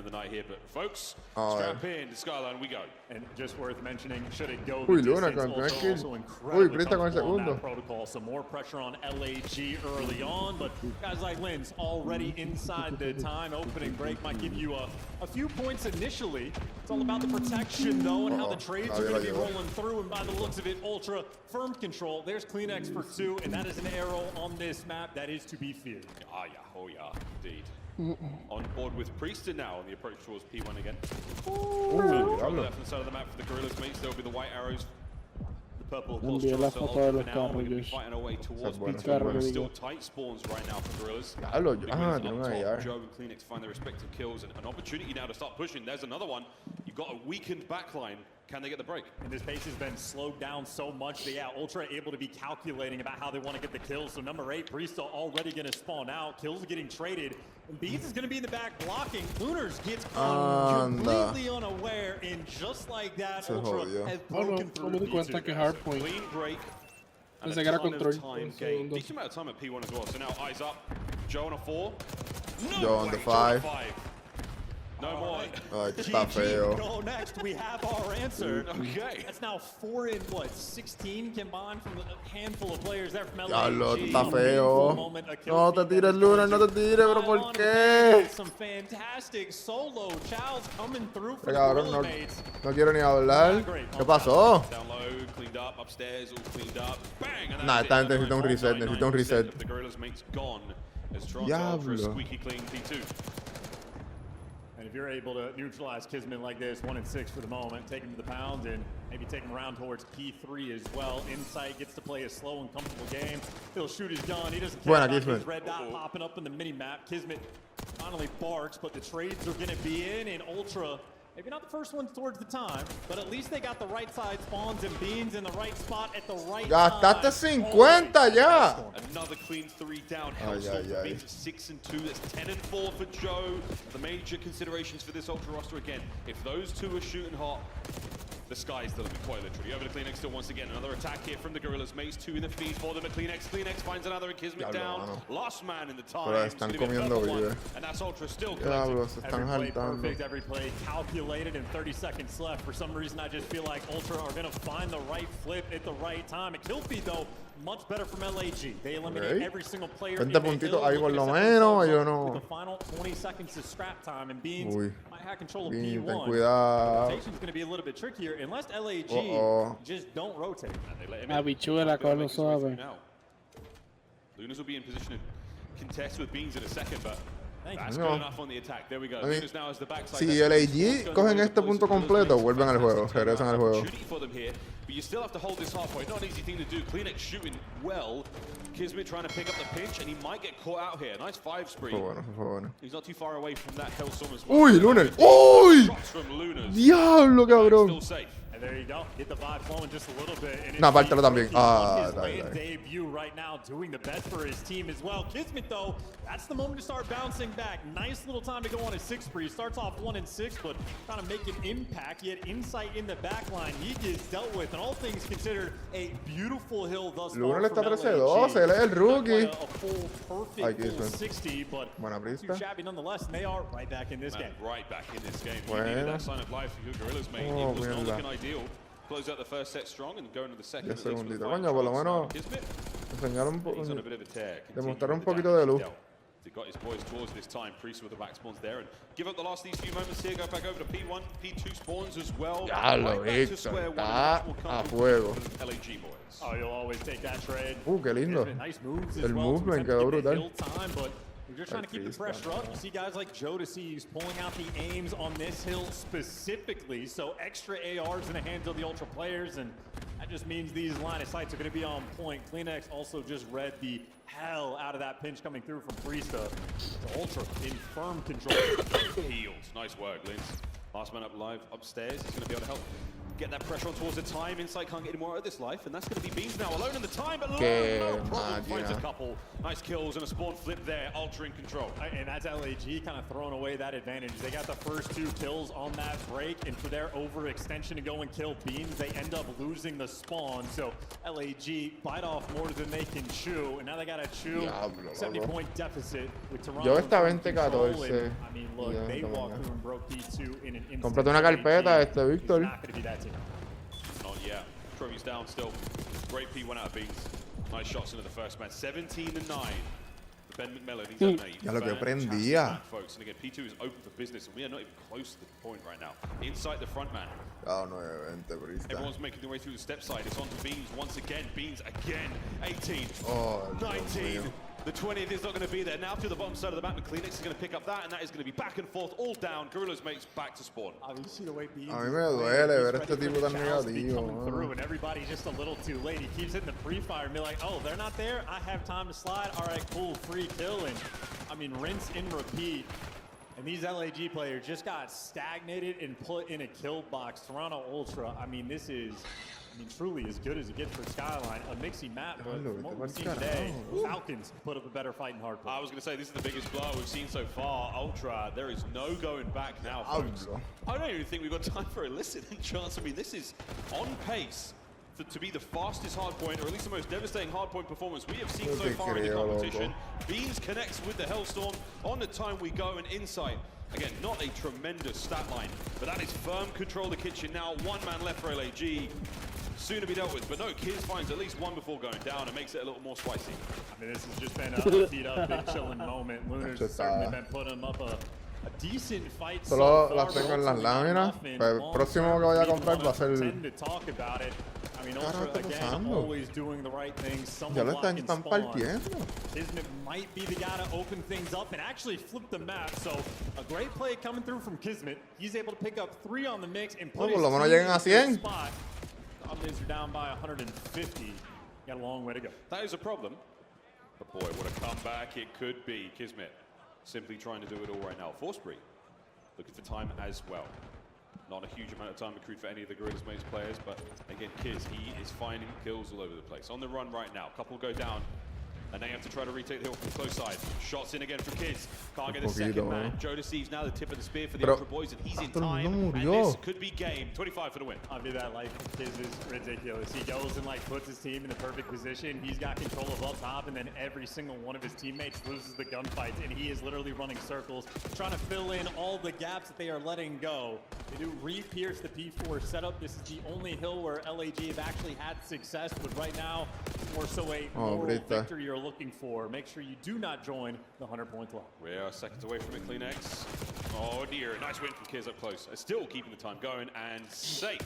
of the night here, but folks, strap in to Skyline, we go. And just worth mentioning, should it go Uy, the Luna, distance, campeón also, aquí. also Uy, incredibly Prista con el comfortable on segundo. that protocol. Some more pressure on LAG early on, but guys like Lynn's already inside the time. Opening break might give you a few points initially. It's all about the protection, though, and how the trades are going to be rolling through. And by the looks of it, ultra firm control. There's Kleenex for 2, and that is an arrow on this map that is to be feared. Oh yeah, indeed. On board with Priester now on the approach towards P1 again. On the left-hand side of the map for the Guerillas mates, there'll be the white arrows. The purple of course, la foto de los now. We're carros, going to be Josh. fighting our way towards Bueno, P2. Still tight spawns right now for Guerillas. Diablo, The Guerillas tiene up una top, AR. Joe and Kleenex find their respective kills, and an opportunity now to start pushing. There's another one. You've got a weakened backline. Can they get the break? And this pace has been slowed down so much that, yeah, Ultra able to be calculating about how they want to get the kills. So number 8, Priesta already going to spawn out. Kills getting traded. And Beans is going to be in the back blocking. Lunars gets completely unaware. And just like that, Ultra has broken through me di cuenta que Hardpoint. Clean break. And Pensé a que era ton of control. time gain. Decent amount of time at P1 as well. So now eyes up. Joe on a 4. Joe on the 5. No more. Ay, que está feo. Go next. We have our answer. Okay. That's now 4 in, 16 combined from a handful of players there from LAG. Diablo, está feo. No te tires, Luna, no te tires, pero ¿por qué? Some fantastic solo chows coming through for Cabrón, the no, mates. no quiero ni hablar. ¿Qué pasó? Down low, cleaned up, upstairs, all cleaned up. Bang! And Nah, that's esta it. gente necesita un reset, necesita un reset. The Guerillas mates gone as Toronto for a squeaky clean P2. And if you're able to neutralize Kismet like this, 1 and 6 for the moment, take him to the pound and maybe take him around towards P3 as well. Insight gets to play a slow and comfortable game. He'll shoot his gun. He doesn't care about his red dot popping up in the mini map. Kismet finally barks, but the trades are going to be in, and Ultra, maybe not the first ones towards the time, but at least they got the right side spawns and Beans in the right spot at the right time. Gastaste 50 ya. Another clean 3 down. Hellstorm for Beans at 6 and 2. That's 10 and 4 for Joe. The major considerations for this Ultra roster again. If those two are shooting hot, the sky's the limit, quite literally. Over to Kleenex still once again. Another attack here from the Guerillas mates. 2 in the feed for them at Kleenex. Kleenex finds another and Kismet down. Last man in the time. Pero están comiendo vida. And that's Ultra still Diablo, se están Every play saltando. perfect, every play calculated, and 30 seconds left. For some reason, I just feel like Ultra are going to find the right flip at the right time. A kill feed, though, much better from LAG. They eliminate every single player. 20 puntitos ahí por lo menos, yo no. With the final 20 seconds of scrap time, and Beans might have control of Beans, P1. ten cuidado. Rotation's going to be a little bit trickier unless LAG just don't rotate. Habichuela con lo suave. Lunas will be in position to contest with Beans in a second, but that's No. good enough on the attack. There we go. Lunas now has the backside. Si LAG cogen este punto completo, vuelven al juego, regresan al juego. For them here, but you still have to hold this halfway. Not an easy thing to do. Kleenex shooting well. Kismet trying to pick up the pinch, and he might get caught out here. Nice 5 spree. Fue bueno. He's not too far away from that Hellstorm as well. Uy, Lunas. Uy. Shots from Lunas. Diablo, cabrón. Still safe. And there you go. Get the vibe flowing just a little bit. And No, pártelo también. his Dale, lane dale. debut right now, doing the best for his team as well. Kismet, though, that's the moment to start bouncing back. Nice little time to go on his 6 spree. Starts off 1 and 6, but trying to make an impact. He had insight in the back line. He gets dealt with, and all things considered, a beautiful hill thus far. Luna le está from 13-12, él es el rookie. A full, perfect full 60, but Buena not too Prista. shabby nonetheless, and they are right back in this game. Right back in this game. You Bueno. needed that sign of life for your Guerillas, mate. Oh, It was not mierda. looking ideal. Close out the first set strong and go into the second. 10 segunditos. Coño, por lo menos Kismet, enseñar un he's on a poco, bit of a tear. demostrar un Continuing with the poquito de luz. damage dealt. They got his boys towards this time. Priest with the back spawns there and give up the last of these few moments here. Go back over to P1, P2 spawns as well. Diablo, Right back to Víctor, square one. está Will come a from fuego. the LAG boys. Oh, you'll always take that trade. Qué lindo. Nice moves as El well to movement attempt quedó to get the brutal. hill time, but we're just trying to keep the pressure up. You see guys like Joe to see he's pulling out the aims on this hill specifically, so extra ARs in the hands of the Ultra players, and that just means these line of sights are going to be on point. Kleenex also just read the hell out of that pinch coming through from Priesta. So Ultra in firm control. Healed. Nice work, Linz. Last man up live upstairs. He's going to be able to help get that pressure on towards the time. Insight can't get any more out of this life, and that's going to be Beans now alone in the time, but no problem. Finds a couple nice kills and a spawn flip there. Ultra in control. And that's LAG kind of throwing away that advantage. They got the first 2 kills on that break, and for their overextension to go and kill Beans, they end up losing the spawn. So LAG bite off more than they can chew, and now they got to chew. Diablo, 70-point deficit with Toronto. Yo estaba en control, 14. and, I mean, look, they walk through and broke broke P2 in an instant. Cómprate una carpeta, Víctor. Not gonna be that team. Not yet. Trophy's down still. Great P went out of beans. Nice shots into the first man. 17-9. Ben McMillan, he's having a Ya lo que fantastic prendía. match, folks. And again, P2 is open for business, and we are not even close to the point right now. Inside the front man. Ah, no, evento, brista. Everyone's making their way through the step side. It's on to Beans once again. Beans again. 18. Oh, 19. Dios mío. The 20th is not going to be there. Now to the bottom side of the map, McCleanix is going to pick up that, and that is going to be back and forth, all down. Guerillas makes back to spawn. A mí me duele ver este tipo tan negativo. Through, and everybody's just a little too late. He keeps hitting the pre-fire and be like, oh, they're not there? I have time to slide. All right, cool, free kill. And I mean, rinse and repeat. And these LAG players just got stagnated and put in a kill box. Toronto Ultra, I mean, this is, truly as good as it gets for Skyline. A mixy map, but from what we've seen today, Falcons put up a better fight in hardcore. I was going to say, this is the biggest blow we've seen so far. Ultra, there is no going back now, folks. I don't even think we've got time for a listening chance. I mean, this is on pace to be the fastest hardpoint, or at least the most devastating hardpoint performance we have seen so far in the competition. Beans connects with the Hellstorm. On the time we go, and Insight. Again, not a tremendous stat line, but that is firm control of the kitchen now. One man left for LAG. Soon to be dealt with, but no, Kiz finds at least one before going down and makes it a little more spicy. I mean, this has just been a beat up, big chilling moment. Lunar's certainly been putting him up a decent fight. Solo las tengo en las láminas. Pero el próximo que voy a comprar va a ser. I mean, Ultra, again, always doing the right thing. Ya lo están partiendo. Kismet might be the guy to open things up and actually flip the map. So a great play coming through from Kismet. He's able to pick up 3 on the mix and put por lo menos llegan a 100. spot. Are down by 150. Got a long way to go. That is a problem. But boy, what a comeback it could be. Kismet simply trying to do it all right now. Forsberg looking for time as well. Not a huge amount of time accrued for any of the Guerillas mates players, but again, Kiz, he is finding kills all over the place. On the run right now, couple go down, and they have to try to retake the hill from the close side. Shots in again from Kiz. Can't get a second man. Joe deceives now the tip of the spear for the Ultra boys, and he's in time. And this could be game. 25 for the win. I mean, that life of Kiz is ridiculous. He goes and like puts his team in the perfect position. He's got control of up top, and then every single one of his teammates loses the gunfights, and he is literally running circles, trying to fill in all the gaps that they are letting go. They do re-pierce the P4 setup. This is the only hill where LAG have actually had success, but right now, more so a moral victory you're looking for. Make sure you do not join the 100-point club. We are seconds away from McCleanX. Oh dear, nice win from Kiz up close. Still keeping the time going, and safe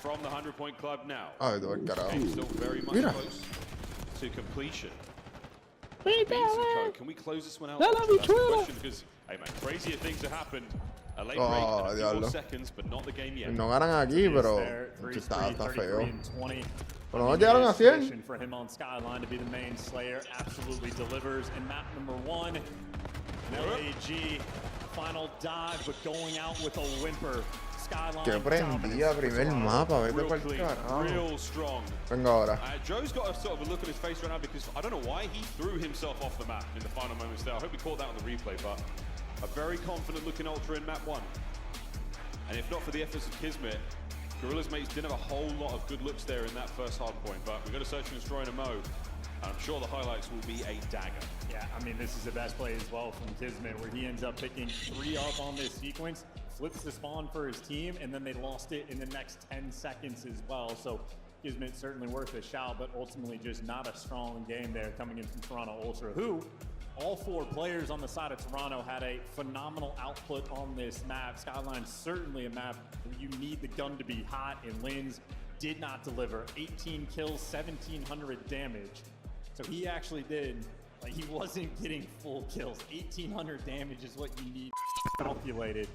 from the 100-point club now. Still very much close to completion. Can we close this one out? That's the question, because, hey man, crazier things have happened. A late break, a few more seconds, but not the game yet. No ganan aquí, pero está feo. Pero no llegaron a 100. For him on Skyline to be the main slayer, absolutely delivers. And map number 1, LAG, final dive, but going out with a whimper. Que prendía primer mapa, vete pa'l carajo. Real strong. Venga ahora. Joe's got a sort of a look on his face right now because I don't know why he threw himself off the map in the final moments there. I hope we caught that on the replay, but a very confident looking Ultra in map 1. And if not for the efforts of Kismet, Guerillas mates didn't have a whole lot of good looks there in that first hard point, but we've got to search and destroy in a mo. And I'm sure the highlights will be a dagger. Yeah, I mean, this is the best play as well from Kismet, where he ends up picking 3 up on this sequence, flips the spawn for his team, and then they lost it in the next 10 seconds as well. So Kismet certainly worth a shout, but ultimately just not a strong game there coming in from Toronto Ultra, who all 4 players on the side of Toronto had a phenomenal output on this map. Skyline's certainly a map where you need the gun to be hot, and Linz did not deliver. 18 kills, 1,700 damage. So he actually did, like, he wasn't getting full kills. 1,800 damage is what you need calculated.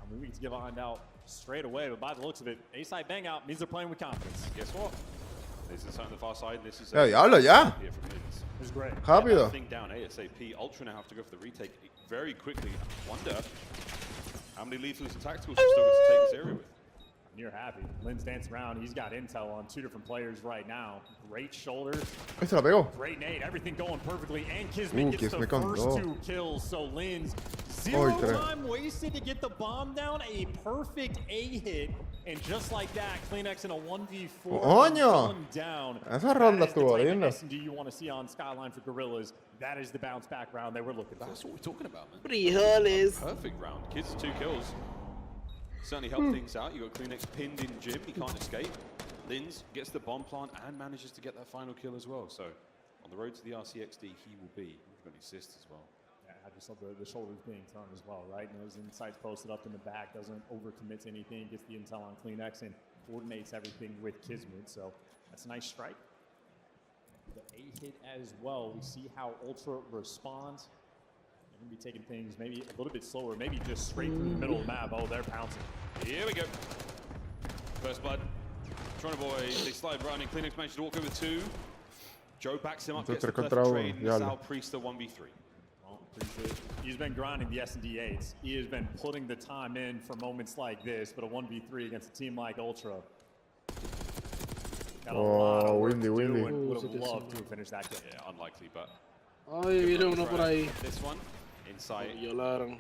I mean, we can find out straight away, but by the looks of it, A-side bang out means they're playing with confidence. Guess what? This is on the far side. This is diablo, ya. It was great. Rápido. Thing down ASAP. Ultra now have to go for the retake very quickly. I wonder how many lethals and tacticals you're still going to take this area with. You're happy. Lynn's dancing around. He's got intel on 2 different players right now. Great shoulder. Se la pegó. Great nade. Everything going perfectly. And Kismet gets the first 2 kills. So Lynn's Zero Oy, tres. time wasted to get the bomb down. A perfect A hit. And just like that, Kleenex in a 1v4. Coño. Down. Esa ronda That is the estuvo type of linda. S&D you want to see on Skyline for Guerillas. That is the bounce back round they were looking for. That's what we're talking about, man. Frijoles. Perfect round. Kids 2 kills. Certainly helped things out. You got Kleenex pinned in gym. He can't escape. Lins gets the bomb plant and manages to get that final kill as well. So on the road to the RCXD, he will be. We've got assists as well. Yeah, I just love the shoulders being turned as well, right? Knows insights posted up in the back, doesn't overcommit to anything, gets the intel on Kleenex and coordinates everything with Kismet. So that's a nice strike. The A hit as well. We see how Ultra responds. They're going to be taking things maybe a little bit slower, maybe just straight through the middle of the map. Oh, they're pouncing. Here we go. First blood. Toronto boys, they slide running. Kleenex managed to walk over 2. Joe backs him up, gets the perfect trade, and it's out Priester 1v3. Well, he's been grinding the S&D8s. He has been putting the time in for moments like this, but a 1v3 against a team like Ultra. Got a lot of work to do and would have loved to have finished that game. Yeah, unlikely, but Ay, viene uno por ahí. this one, inside, Violaron.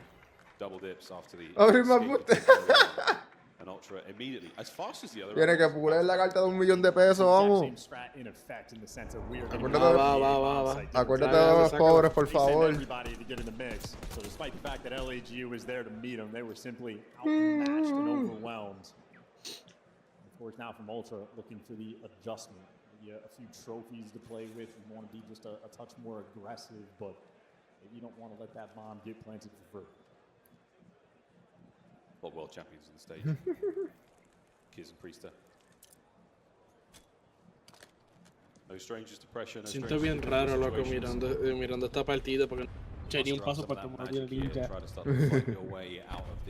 double dips after the Abrir más escape bote. and Ultra immediately, as fast as the other. Tiene que pulir la carta de $1 millón de pesos, vamos. Same strat in effect in the sense of we are going to Acuérdate de- Acuérdate de los pobres, por favor. everybody to get in the mix. So despite the fact that LAGU was there to meet them, they were simply outmatched and overwhelmed. Of course, now from Ultra, looking for the adjustment. Maybe a few trophies to play with. You want to be just a touch more aggressive, but maybe you don't want to let that bomb get planted for free. Well, world champions on the stage. Kids and Priester. No strangers to pressure. No Siento strangers bien to raro, loco, situations. mirando esta partida porque no eché ni un paso para tomar bien limpia.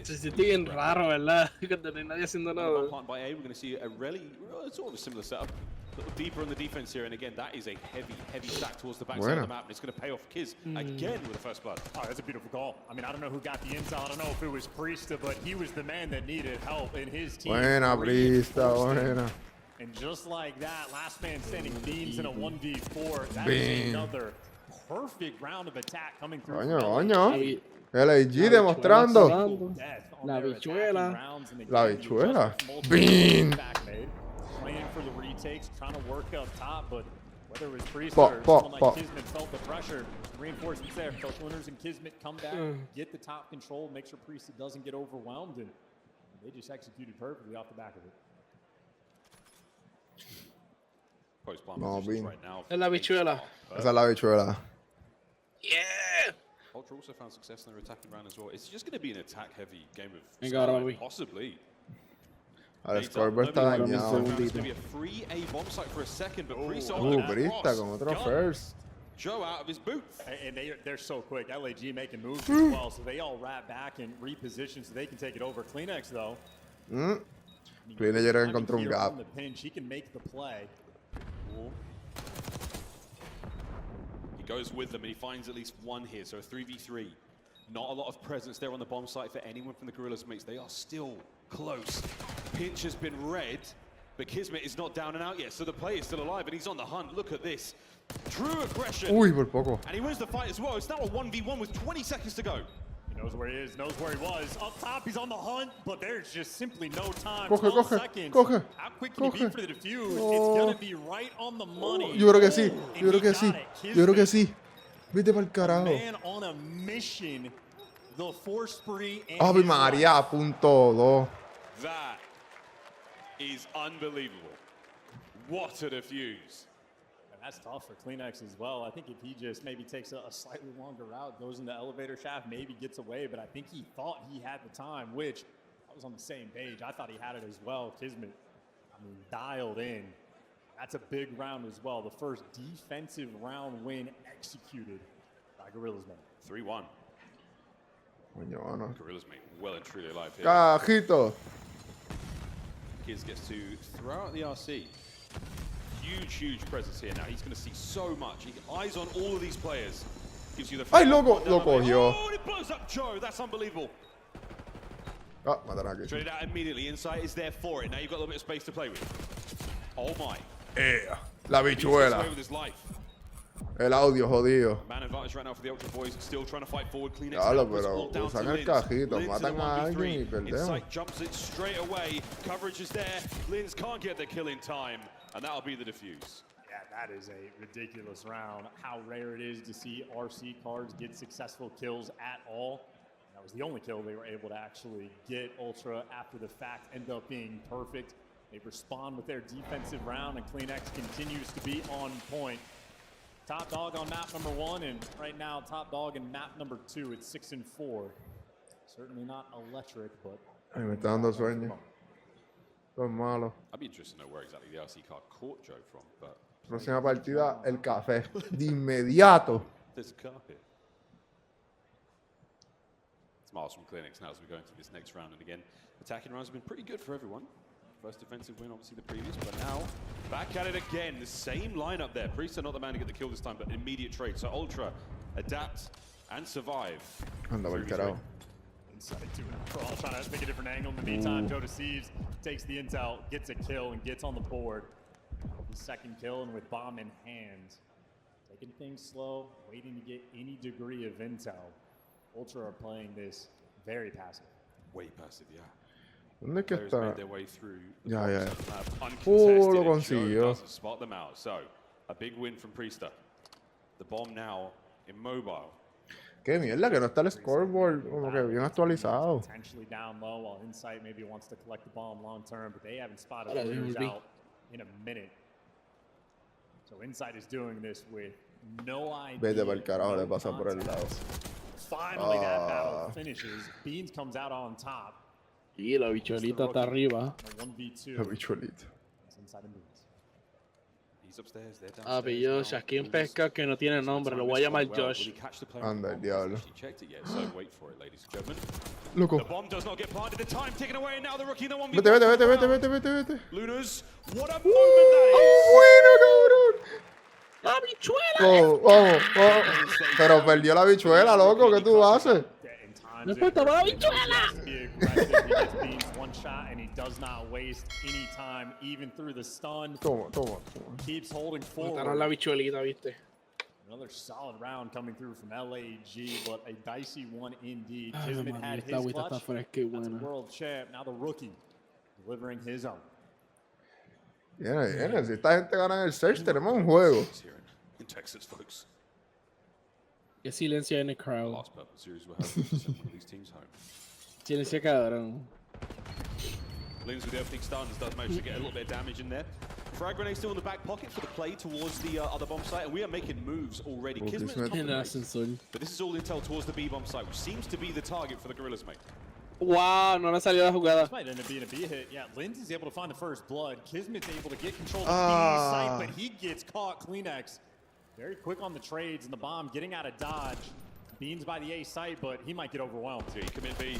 Se siente bien raro, ¿verdad? Cuando no hay nadie haciendo nada. By A, we're going to see a really sort of a similar setup. A little deeper on the defense here, and again, that is a heavy stack towards the backside of the map, and it's going to pay off Kiz again with the first blood. Oh, that's a beautiful call. I mean, I don't know who got the intel. I don't know if it was Priesta, but he was the man that needed help in his team. Buena, Priesta, buena. And just like that, last man standing beams in a 1v4. That is another perfect round of attack coming through. Coño, coño. LAG demostrando. La bichuela. La bichuela. Bean. Playing for the retakes, trying to work up top, but whether it was Priest Pop, or pop, someone pop. like Kismet felt the pressure. Reinforcements there. Both winners and Kismet come back, get the top control, make sure Priest doesn't get overwhelmed, and they just executed perfectly off the back of it. Post-bomb No, positions Bean. right now. Es la bichuela. Esa es la bichuela. Yeah! Ultra also found success in their attacking round as well. It's just going to be an attack-heavy game of Venga, ahora, Skyline, Bobby. possibly. El scoreboard está It's dañado. going to be a free A bomb site for a second, but Priest on that Brista cross. con otro Gun. first. Joe out of his booth. And they're so quick. LAG making moves as well, so they all wrap back and reposition so they can take it over. Kleenex, though. Kleenex ya encontró un gap. On the pinch, he can make the play. He goes with them and he finds at least one here, so a 3v3. Not a lot of presence there on the bomb site for anyone from the Guerillas mates. They are still close. Pinch has been red, but Kismet is not down and out yet, so the play is still alive and he's on the hunt. Look at this. True aggression. Uy, por poco. And he wins the fight as well. It's now a 1v1 with 20 seconds to go. He knows where he is, knows where he was. Up top, he's on the hunt, but there's just simply no time. Coge, 12 coge, seconds. coge, How quick can he be coge. for the defuse? It's Oh. going to be right on the money. Yo creo que sí. And Yo creo he que got sí. it. Yo creo que Kismet, sí. Vete pa'l carajo. man on a mission. The force spree and Ave his María, life. .2. That is unbelievable. What a defuse. And that's tough for Kleenex as well. I think if he just maybe takes a slightly longer route, goes in the elevator shaft, maybe gets away, but I think he thought he had the time, which I was on the same page. I thought he had it as well. Kismet, I mean, dialed in. That's a big round as well. The first defensive round win executed by Guerillas, man. 3-1. Coño, mano. Guerillas mate well and truly alive here. Cajito. Kiz gets to throw out the RC. Huge presence here now. He's going to see so much. He eyes on all of these players. Gives you the Ay, loco, lo cogió. Oh, and it blows up Joe. That's unbelievable. Ah, mataron aquí. Straight out immediately. Insight is there for it. Now you've got a little bit of space to play with. Oh my. La He gets bichuela. away with his life. El audio jodido. Man advantage right now for the Ultra Boys, still trying to fight forward. Kleenex Claro, now, pero all down usan to el Linz. cajito, Linz matan in the a alguien y 1v3. perdemos. Insight jumps it straight away. Coverage is there. Linz can't get the kill in time, and that'll be the defuse. Yeah, that is a ridiculous round. How rare it is to see RC cards get successful kills at all. That was the only kill they were able to actually get. Ultra, after the fact, end up being perfect. They respond with their defensive round, and Kleenex continues to be on point. Top dog on map number 1, and right now top dog in map number 2. It's 6-4. Certainly not electric, but... Ay, me está dando sueño. Esto es malo. I'd be interested to know where exactly the RC card caught Joe from, but... Próxima partida, el café. De inmediato. There's a carpet. Smiles from Kleenex now as we go into this next round, and again, attacking rounds have been pretty good for everyone. First defensive win, obviously the previous, but now back at it again. The same lineup there. Priest are not the man to get the kill this time, but immediate trade. So Ultra adapt and survive. Anda por el carajo. Inside to it. Crawl trying to pick a different angle. In the meantime, Joe deceives, takes the intel, gets a kill, and gets on the board. His second kill, and with bomb in hand. Taking things slow, waiting to get any degree of intel. Ultra are playing this very passive. Way passive, yeah. ¿Dónde es que Players está? made their way through the Ya, ya. box map Lo uncontested, and Joe consiguió. doesn't spot them out. So, a big win from Priester. The bomb now immobile. Qué mierda que no está el scoreboard como que bien actualizado. Potentially down low, while Insight maybe wants to collect the bomb long term, but they haven't spotted Hola, Looters Rudy. out in a minute. So Insight is doing this with no idea. Vete para el carajo, no le pasa por el lado. Finally, that battle finishes. Beans comes out on top. Y la bichuelita está arriba. A 1v2. La bichuelita. It's Insight and Beans. He's upstairs, they're Ah, downstairs pillo, now. si aquí en pesca que no tiene nombre, lo voy a llamar Josh. Anda, el diablo. Checked it yet, so wait for it, ladies and gentlemen. Loco. The bomb does not get planted. The time taken away, and now the rookie in the 1v1. Vete. Lunars, what a moment that is! Bueno, cabrón. ¡La bichuela! Vamos. Pero perdió la bichuela, loco. ¿Qué tú haces? ¡Me faltaba la bichuela! He gets Beans one shot, and he does not waste any time, even through the stun. Toma. Keeps holding Mataron la forward. bichuelita, ¿viste? Another solid round coming through from LAG, but a dicey one indeed. Ay, Kismet María, had esta his agüita está clutch. fresca y That's a buena. world champ. Now the rookie delivering his own. Viene. Si esta gente gana en el search, tenemos un juego. It's here in Texas, folks. Qué silencio en el crowd. Last purple series we're hoping to send one of these teams home. Silencio cabrón. Lins with the opening stuns does manage to get a little bit of damage in there. Frag grenade still in the back pocket for the play towards the other bomb site, and we are making moves already. Oh, Kismet's Kismet. En el confident, ascensor. but this is all intel towards the B bomb site, which seems to be the target for the Guerillas, mate. ¡Wow! No le salió la jugada. This might end up being a B hit. Yeah, Linz is able to find the first blood. Kismet's able to get control of the B Ah. site, but he gets caught. Kleenex very quick on the trades, and the bomb getting out of dodge. Beans by the A site, but he might get overwhelmed. So you commit B,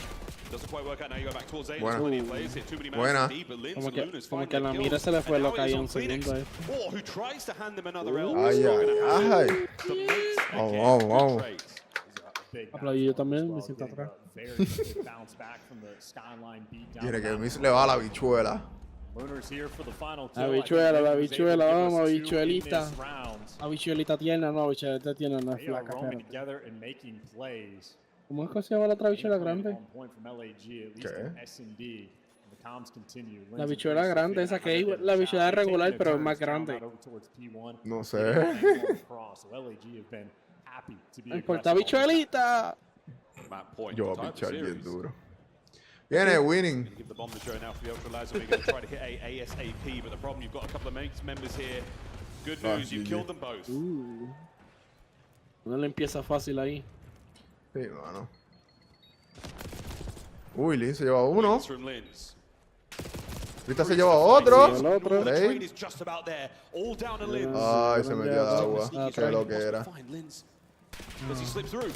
doesn't quite work out. Now you go back towards A. Buena. There's plenty of plays, hit too many man Buena. deep, but Linz Como and que, Lunas como find que the la kills. mira se le fue And now loca it ahí is un on Kleenex, segundo. or who tries to hand them another L. Ay, It's not gonna happen. ay. The mates again, Vamos. good trades. Big Aplaudí yo bounce también, as me well, siento getting atrás. a very quick bounce back from the skyline beat down. Quiere que the Miss mountain. le va a la bichuela. Lunars here for the final La kill. I think bichuela, la Linz was able to bichuela, give us vamos, two in bichuelita. this round. La bichuelita tierna, no, bichuelita tierna no es They are flaca. roaming Espérate. together and making plays. ¿Cómo es que se llama la otra bichuela Gameplay grande? on point from LAG, at least ¿Qué? in S&D. And the comms continue. La Linz bichuela and Priest grande, are esa que figuring es out how to la get bichuela a shot. They've regular, taken pero their más turns down grande. over towards P1. No Getting sé. an angle across. So LAG have been happy to be No importa, aggressive on this. bichuelita. Map point. Yo voy a Time for pichar bien series. duro. Viene, winning. Gonna give the bomb to Joe now for the Ultra Lads, and we're going to try to hit A ASAP, but the problem, you've got a couple of mates members here. Good Ah, news, you GG. killed them both. No le empieza fácil ahí. Sí, mano. Uy, Lin se lleva uno. Wins from Linz. Ahorita se lleva otro. Sí, el otro. The train Tres. is just about there. All down to Linz. Ay, se metió al agua. Ah, Qué lo que era. Find Linz. Does he slip through?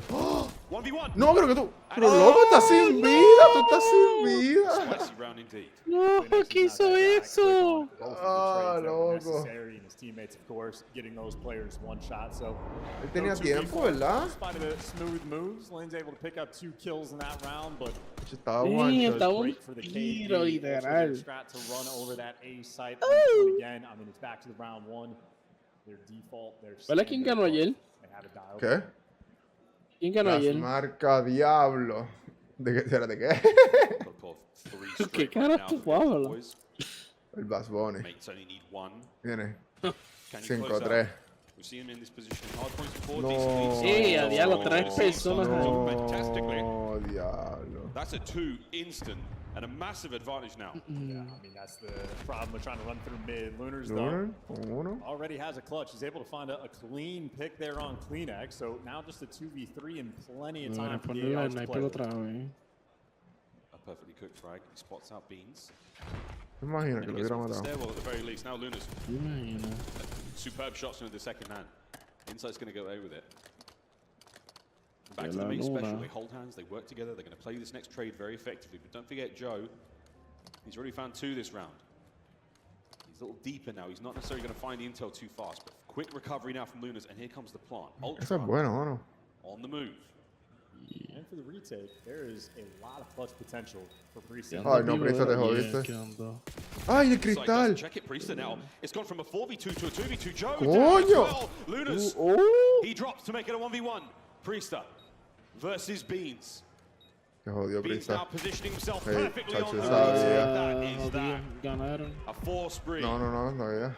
1v1. No, creo que tú. Pero loco, estás sin vida. Tú estás sin vida. Spicy round indeed. No, ¿qué hizo eso? Ah, loco. And his teammates, of course, getting those players one shot. So Él tenía tiempo, ¿verdad? despite the smooth moves, Lynn's able to pick up 2 kills in that round, but Estaba Sí, one shot. estaba un great for the tiro, KD. literal. Strat to run over that A site Oh. again. I mean, it's back to the round 1. ¿Vale quién ganó ayer? ¿Qué? ¿Quién ganó ayer? Marca Diablo. ¿De qué? Espérate, ¿qué? ¿Qué caras tú hablas? El Bass Bunny. Mates only need one. Viene. Can you close 5-3. out? We see him in this position. Hard points before. No. Decent lead. Sí, a diablo, 3 personas ahí. Fantastically. No, diablo. That's a 2 instant and a massive advantage now. Yeah, I mean, that's the problem with trying to run through mid. Lunar's Lunar, though con uno. already has a clutch. He's able to find a clean pick there on Kleenex. So now just a 2v3 and plenty of No, time le for pone the la ARs to sniper play. otra vez. A perfectly cooked frag. He spots out Beans. Imagina And que he lo gets hubiera him off the matado. stairwell at the very least. Now Luna's Imagina. superb shots into the second hand. Insight's going to go away with it. Back to De the la main Luna. special. They hold hands. They work together. They're going to play this next trade very effectively. But don't forget Joe. He's already found 2 this round. He's a little deeper now. He's not necessarily going to find the intel too fast. But quick recovery now from Lunas. And here comes the plant. Ultra Eso es bueno, mano. on the move. And for the retake, there is a lot of clutch potential for Priest. Ay, no, Prisa, te jodiste. Ay, el Insight doesn't cristal. check it. Priester now. It's gone from a 4v2 to a 2v2. Joe Coño. down as well. Lunas. Oh, He drops to make it a 1v1. Priester versus Beans. Te jodió, Beans now Prisa. positioning himself Hey, perfectly on chacho, the sabía. That is that. ganaron. A 4 spree. No, todavía.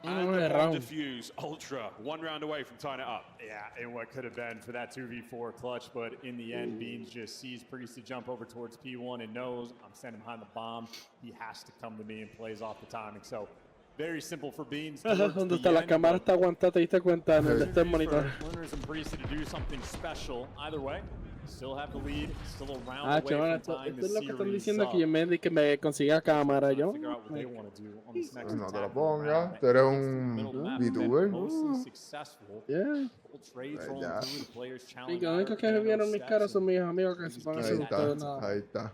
And No, the de bomb round. defuse. Ultra. 1 round away from tying it up. Yeah, and what could have been for that 2v4 clutch, but in the end, Beans just sees Priest to jump over towards P1 and knows I'm standing behind the bomb. He has to come to me and plays off the timing. So very simple for Beans. towards ¿Dónde the está la end, cámara? but Está aguantada, te diste cuenta en el este monitor. Lunars and Priest to do something special. Either way, still have the lead, still a round Ah, away chaval, from esto tying es the lo que están series diciendo que yo up. me di que me consiga cámara. Yo Figure out what they want to do on this next No te lo attack pongas. round. Tú eres Middle un map, VTuber. mostly successful. yeah. Full trades Ahí rolling ya. through, the players Y challenge lo único que higher, vieron mis steps caras son and mis amigos que se van a Ahí hacer está, ustedes nada. ahí está.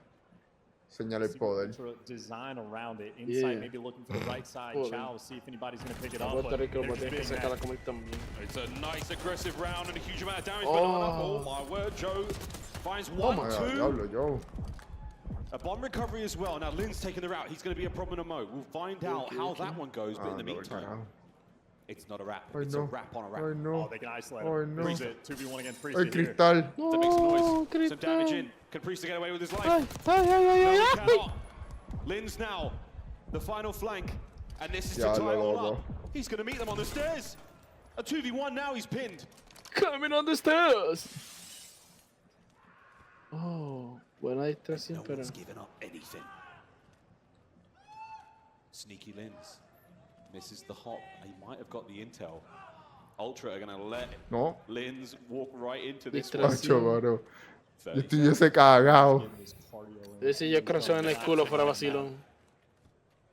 Señala el see what poder. Ultra design around it. Insight Yeah. maybe looking for the right side. Poder. Chow, see if anybody's going to pick it A up. Puerto But Rico lo there's tienes que big sacar a net. comer también. It's a nice aggressive round and a huge amount of damage. Oh. Banana. Oh my word. Joe finds Oh 1, my god, 2. diablo, Joe. A bomb recovery as well. Now Lynn's taking the route. He's going to be a problem in a mo. We'll find out how that one goes. But in the Anda, por meantime, carajo. it's not a wrap. Ay, It's a no. wrap on a wrap. Ay, Oh, no. they can isolate Oh, him. no. Priest it, 2v1 against Priest El here. cristal. To make some Oh, noise. Some damage in. Can Priester get away with his life? Ay, ay, ay, ay, No, ay, he ay. cannot. Lynn's now the final flank. And this is to Ya, tie it all loco. up. He's going to meet them on the stairs. A 2v1 now. He's pinned. Coming on the stairs. Oh, buena distracción, No pero. one's given up anything. Sneaky Lynn's misses the hop. He might have got the intel. Ultra are going to let No. Lynn's walk right into this Distracción. one. Macho, mano. 30 Yo estuviese cagado. His cardio in. Ese yo creo en el culo fuera vacilón.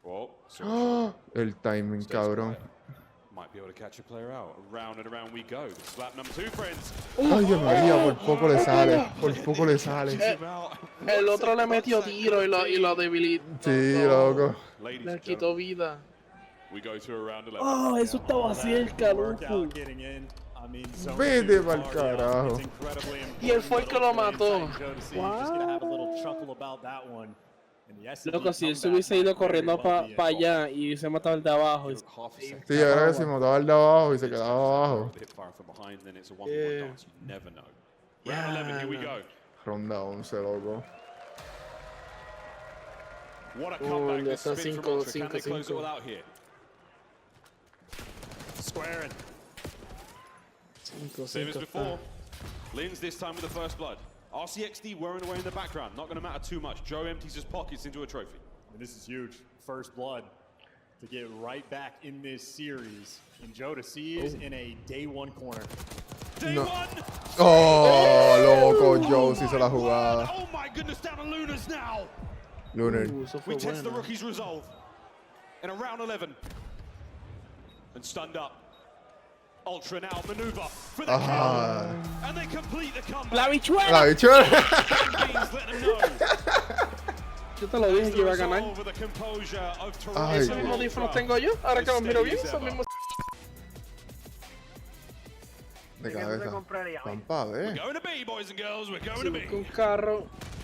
Well, so ¡Ah! El timing, cabrón. might be able to catch a player out. Around and around we go. Slap number 2, friends. Ay, Dios María, por poco le sale. Por poco le sale. Him out. El otro le metió tiro y lo debilitó. Sí, loco. Ladies Le and quitó gentlemen, vida. we go to a round 11. Oh, eso estaba cerca, loco. Workout getting in. I mean, zone Vete two pa'l cardio. carajo. It's incredibly Y él fue el que lo important for mató. Insight Joe to see. He's just gonna have a little chuckle about that one. And the SCD Loco, si él se comeback hubiese ido might very corriendo well para be pa it. allá y se mataba el de abajo. Half a second. Sí, yo creo que si mataba el de abajo y se quedaba abajo. A bit far from behind, then it's a 1v1 Yeah. dance. You never know. Round 11, here we go. Ronda 11, loco. What a Oh, comeback ya this está spin from 5, Ultra. Can they 5, close it all out here? Squaring. Same as before. Lynn's this time with the first blood. RCXD whirring away in the background. Not going to matter too much. Joe empties his pockets into a trophy. And this is huge. First blood to get right back in this series. And Joe to seize in a day 1 corner. Day No. 1! Oh, loco, Joe se hizo la my word. jugada. Oh my goodness, down to Lunas now. Lunar. Eso fue We test the bueno. rookie's resolve in a round 11. And stunned up. Ultra now maneuver for the Ajá. kill. And they complete the comeback. La bichuela. La bichuela. Beans let them know. Yo te lo dije que iba a The ganar. resolve with the composure of Ay, Toronto. Esos mismos audífonos tengo yo. Ahora que los miro bien, son mismos. De cabeza. Van pa' We're ver. going to B, boys and girls. We're going Si to B. busco un carro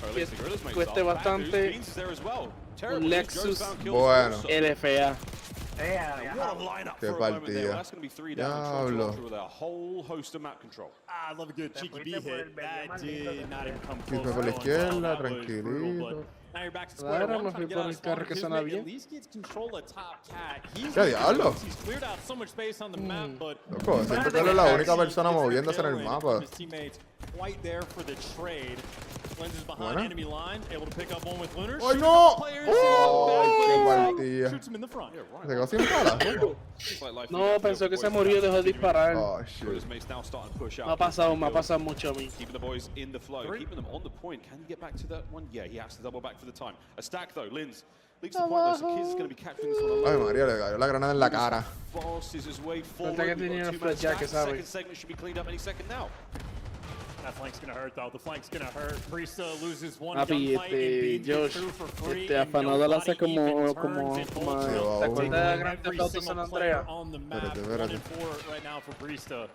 Or at que least the Guerillas make cueste some. Bad bastante, news, Beans is there as well. Terrible un news, Joe's Lexus found kills Bueno. also. LFA. What a lineup Qué for a moment there. partida. Well, that's going to be 3 down. Diablo. With a whole host of map control. I love a good cheeky B hit. That did not even come Sí, close. fue por la to going izquierda, well. That was brutal, tranquilito. but now you're back to square Claro, one, me trying to fui get por out el of spawn. carro que Kismet suena bien. at least gets control of top cat. He's ¿Qué diablo? He's cleared out so much space on the map, but Loco, siento que él es la única persona moviéndose en el mapa. his teammates quite there for the trade. Lens is behind Buena. enemy lines, able to pick up one with Lunar. ¡Ay, Shoots no! up players, ¡Ay, qué partida! shoots him in the front. Se quedó sin balas. No, pensó que se murió y dejó de disparar. Oh, shit. Me ha pasado mucho a mí. Keeping the boys in the flow, keeping them on the point. Can he get back to that one? Yeah, he has to double back for the time. A stack though, Linz leads the point though, so Kids is going to be capturing this one Ay, alone. María, le cayó la granada en la cara. Forces his way forward. que We've tenía got el 2-man flashback, stack. ¿sabe? Second segment should be cleaned up any second now. That flank's gonna hurt though. The flank's gonna hurt. Priesta loses one Papi, gunfight and Beans gets Josh, through for free. afanado la hace como, Nobody even como, turns it como, over. ¿te acuerdas de Grand Theft Every Auto San single player Andreas? on the map. Espérate, 1 espérate. and 4 right now for Priesta.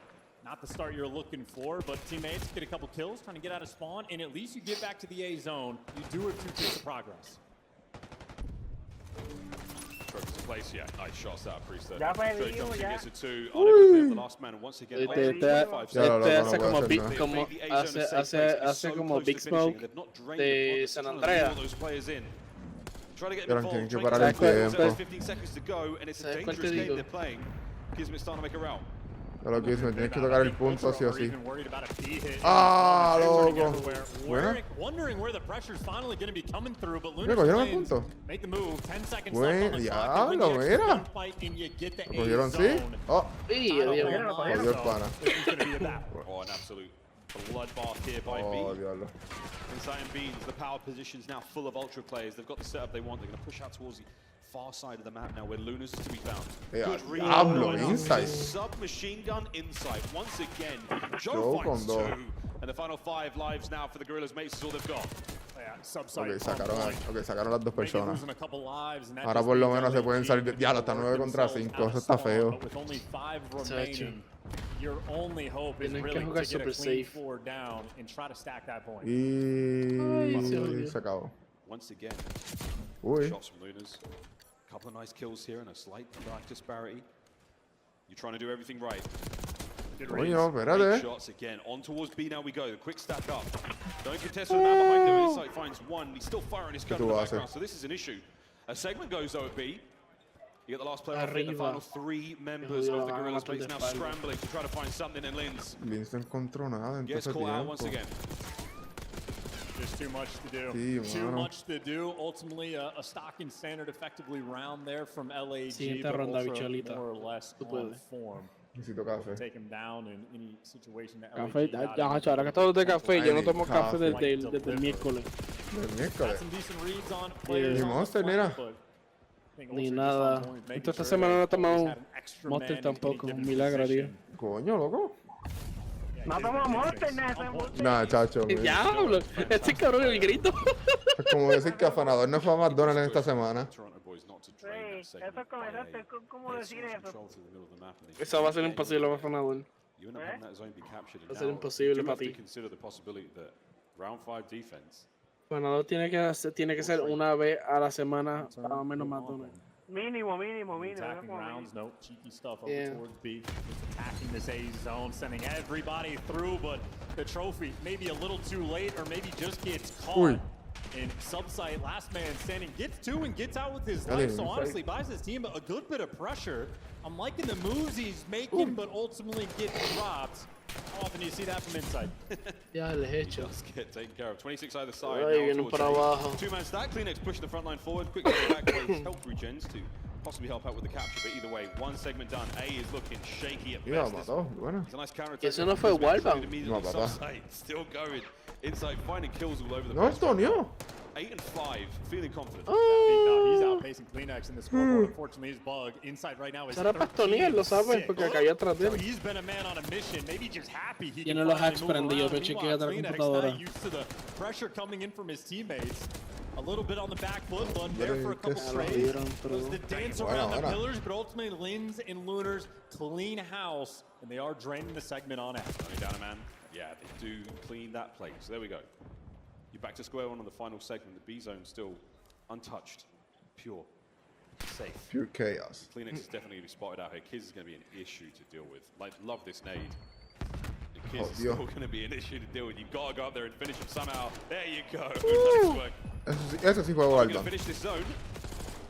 Not the start you're looking for, but teammates get a couple kills, trying to get out of spawn, and at least you get back to the A zone. You do have 2 ticks of progress. Trophies in place, yeah. Nice shots out of Priest there. Ya fue So he vivo, jumps in, ya. gets a 2. Unable to clear up the last man, and once again, Este Irish hace five Ya, no, no, hace no como puede Big, hacer They've como made the A zone a safe place. It's hace so como close Big to finishing, Smoke and they've not drained de the point. San They're trying to lure Andreas. those players in. Try to get Pero them tienen involved. que Try parar to el get them tiempo. involved. 15 seconds to go, and it's a ¿Sabes cuál dangerous te game digo? they're playing. Kismet's starting to make a route. Ya lo que hice, me tienes que tocar el punto sí o sí. Ah, loco. Buena. Wondering where the pressure's finally going to be coming through, but Mira, Lunar cogieron el wins. punto. Make the move. 10 seconds Buen left on the clock. They win the diablo, extra mira. gunfight, and you get the ¿Lo A cogieron sí? zone. Oh, Sí, Title Dios on mío. the line, jodió el so pana. this is gonna be a battle. Oh, an absolute bloodbath here by Oh, B. diablo. Inside and Beans, the power position's now full of Ultra players. They've got the setup they want. They're going to push out towards the far side of the map now where Luna's is to be found. Yeah, Good read. diablo, Oh, inside. Submachine gun inside. Once again, Joe Joe finds con dos. 2. And the final 5 lives now for the Guerillas mates is all they've got. Ok, sacaron las dos personas. Ahora Ahora por lo menos se pueden salir. Ya, está 9 contra 5. Eso está feo. Tienen que jugar super safe. Ay, se Y jodió. se acabó. Once again, Uy. shots from Lunas. A couple of nice kills here and a slight dark disparity. You're trying to do everything right. Coño, Great espérate. shots again. On towards B now we go. The quick stack up. Don't contest with the man behind him. Insight finds one. He's still firing his gun in the tú background, haces? so this is an issue. A segment goes though at B. You get the last player off it. The Arriba. final 3 members Jodido, of the van a Guerillas matar base de now espalda. scrambling to try to find something in Linz. Vince no encontró nada en todo Gets ese caught out once tiempo. again. There's too much to do. Sí, Too mano. much to do. Ultimately, a stock and standard effectively round there from LAG, Siguiente but ronda, Ultra bicholita. more or less Tú on puedes. form. Necesito café. Take him down in any situation that Café, LAG got ya, in. ahora que estamos de café, yo no tomo café Café. desde el miércoles. El Got miércoles. some decent reads on players Ni on the Monster, flank, mira. but I think Ni Ultra just nada. on point, making Esta sure semana no that he tomado always had an extra Monster man in any tampoco, given un milagro, tío. position. Coño, loco. Yeah, No given tomo the Monster, instincts, nada, on point. Nah, chacho. güey. Diablo, este cabrón el grito. Es como decir que afanador no fue a McDonald's esta semana. Toronto boys not to Sí, drain that segment eso con by eso, A. ¿cómo decir eso? Control through the middle of the map and they Eso va a ser imposible para Fanador. You end up having that zone be captured. Va a And ser now imposible you do para have to ti. consider the possibility that round 5 defense. Fanador tiene que ser una vez a la semana, para menos McDonald's. Mínimo. Attacking rounds, no cheeky stuff over Yeah. towards B. Just attacking this A zone, sending everybody through, but the trophy maybe a little too late, or maybe just gets caught. Uy. In subsite, last man standing gets 2 and gets out with his Dale, life. So inside. honestly, buys his team a good bit of pressure. I'm liking the moves he's making, but ultimately gets dropped. How often do you see that from inside? Ya les he hecho. Just get taken care of. 26 either side. Ay, now vienen towards para A. abajo. 2-man stack. Kleenex pushing the front line forward. Quick get back ways. Help regens to possibly help out with the capture. But either way, one segment done. A is looking shaky at Mira, best. mató. Buena. It's a nice counter. Eso no fue Wildbound. No, papá. Still going. Inside, finding kills all over the No, place. esto no. 8 and 5. Feeling confident. No, he's outpacing Kleenex in the scoreboard. Unfortunately, his bug inside right now is Será Pastonia, lo sabes, porque cayó atrás de So él. he's been a man on a mission. Maybe just happy he Tiene can los finally hacks move prendidos, around. ve, chequea Meanwhile, la Kleenex computadora. not used to the pressure coming in from his teammates. A little bit on the back foot, but there for a couple Ya lo trades. dieron, pero- Was the dance Bueno, around the ahora. pillars, but ultimately Linz and Lunars clean house, and they are draining the segment on it. Only down a man. Yeah, they do clean that plate. So there we go. You're back to square one on the final segment. The B zone still untouched, pure. safe. Pure chaos. Kleenex is definitely going to be spotted out here. Kiz is going to be an issue to deal with. Like, love this nade. Kiz is still going to be an issue to deal with. You've got to go up there and finish him somehow. There you go. Nice work. Eso sí fue Are we Alba. going to finish this zone?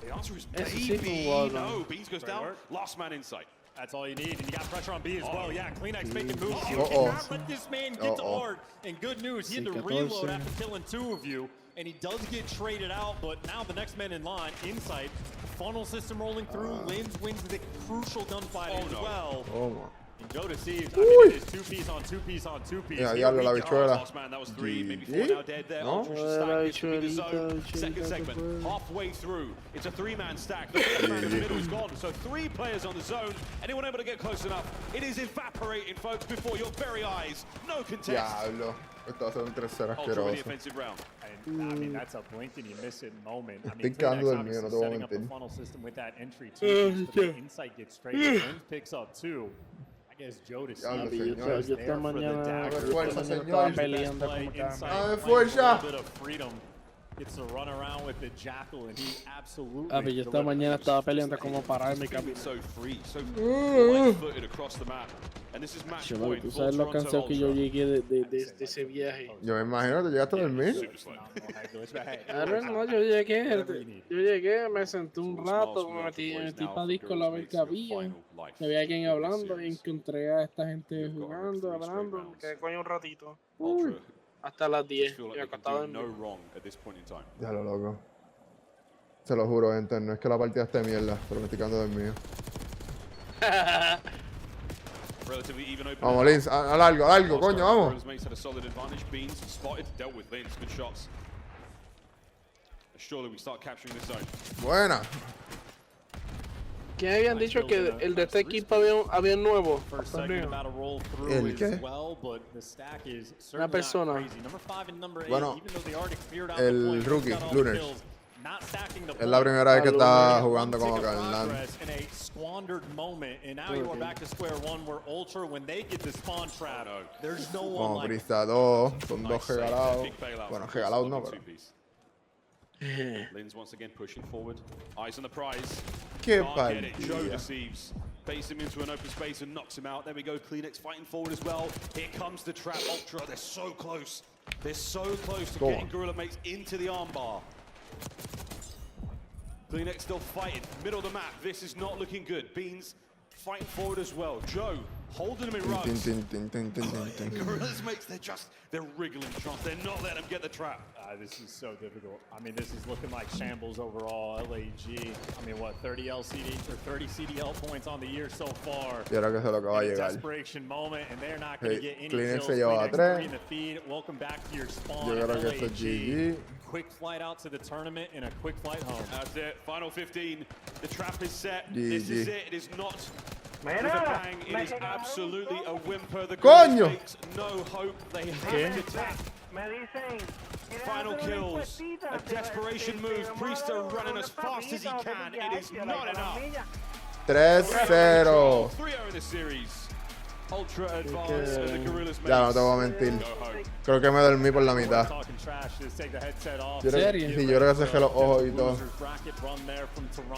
The answer is Eso sí fue maybe. Alba. No, Beans goes down. Last man in sight. That's all you need, and you got pressure on B as well. Yeah, Kleenex making moves. You Uh-oh. cannot let this man get to Art. And good news, he had to reload after killing 2 of you, and he does get traded out, but now the next man in line, Insight, funnel system rolling through, Linz wins the crucial gunfight as well. Toma. And Joe deceives, I mean, it is 2-piece on 2-piece on 2-piece. Ya, diablo, la bichuela. Last man, that was 3, maybe 4 GG. now dead there. No. Ultra should stack. This could be the zone. Second segment, halfway through. It's a 3-man stack. The first man in the middle is gone. So 3 players on the zone. Anyone able to get close enough? It is evaporating, folks, before your very eyes. No contest. Diablo. Esto va a ser un 3-0 Ultra with the asqueroso. offensive round. And, I mean, that's a blink and you miss it moment. I Estoy mean, quedando Kleenex dormido, no obviously te voy a setting up the mentir. funnel system with that entry too. But the Insight gets straight. Linz picks up 2. I guess Joe deceives. Diablo, There señor. Yo esta for the mañana dagger. Fuerza, estaba señor. peleando Play como estaba. Insight ¡Dame playing fuerza! a little bit of freedom. Gets to run around with the Jackal, and he absolutely. Yo esta mañana estaba peleando como parar mi camino. So free, so light-footed across the map. And this is match Chaval, point tú for sabes lo Toronto cansado que yo Ultra. llegué de ese viaje. Yo me imagino, ¿te llegaste a dormir? Super slow. Claro, no, yo llegué, me senté un rato, me metí para disco a ver qué había. Se veía alguien hablando y encontré a esta gente jugando, hablando. Me quedé con un ratito. Uy, hasta las 10. Feel like Y they can acostado do en no wrong at this point in time. Ya lo loco. Se lo juro, gente. No es que la partida esté de mierda, pero me estoy quedando dormido. Relatively even open. Vamos, Linz, al algo, coño, vamos. His mates had a solid advantage. Beans spotted, dealt with Linz. Good shots. Surely we start capturing this zone. Buena. ¿Quién habían dicho que el de este equipo había un nuevo? First segment about to roll through ¿El as qué? well, but the stack is Una certainly persona. not crazy. Number 5 and number 8, Bueno, even though they already cleared out el the point, rookie, got all the Lunars. kills, not stacking the Es la point. primera vez que está jugando One como tick of canal. progress in a squandered moment, and now you are back to square one where Ultra, when they get the spawn trap, there's no one Como like Brista 2, son Nice dos save. regalados. Big bailout Bueno, from regalados Chris no, on the pero. two-piece. Linz once again pushing forward. Eyes on the prize. Qué Can't get it. Joe partida. deceives. Baits him into an open space and knocks him out. There we go. Kleenex fighting forward as well. Here comes the trap. Ultra, they're so close. They're so close to Go getting on. Gorilla Mates into the armbar. Kleenex still fighting. Middle of the map. This is not looking good. Beans fighting forward as well. Joe holding him in Tin, rugs. tin, tin, tin, tin, tin, tin. Gorilla's mates, they're wriggling shots. They're not letting him get the trap. this is so difficult. I mean, this is looking like shambles overall. LAG, I mean, what, 30 LCD or 30 CDL points on the year so far. Yo creo que eso es lo que va a In a llegar. desperation moment, and they're not going to get any Kleenex kills. se lleva a Kleenex 3. 3 in the feed. Welcome back to your spawn. Yo creo que esto es LAG. GG. Quick flight out to the tournament and a quick flight home. That's it. Final 15. The trap is set. This is GG. it. It is not with a bang. It is absolutely a whimper. The Coño. Gorillas makes no hope. They have to tap. Final kills. A desperation move. Priester running as fast as he can. It is not enough. 3-0. 3-0 in this series. Ultra advanced and the Gorillas makes Ya no te voy a mentir. go home. Creo que me dormí por la mitad. Talking trash, just take the headset off. Yo creo, ¿Serio? sí, yo creo que cerré los ojos y todo. Losers bracket run there from Toronto.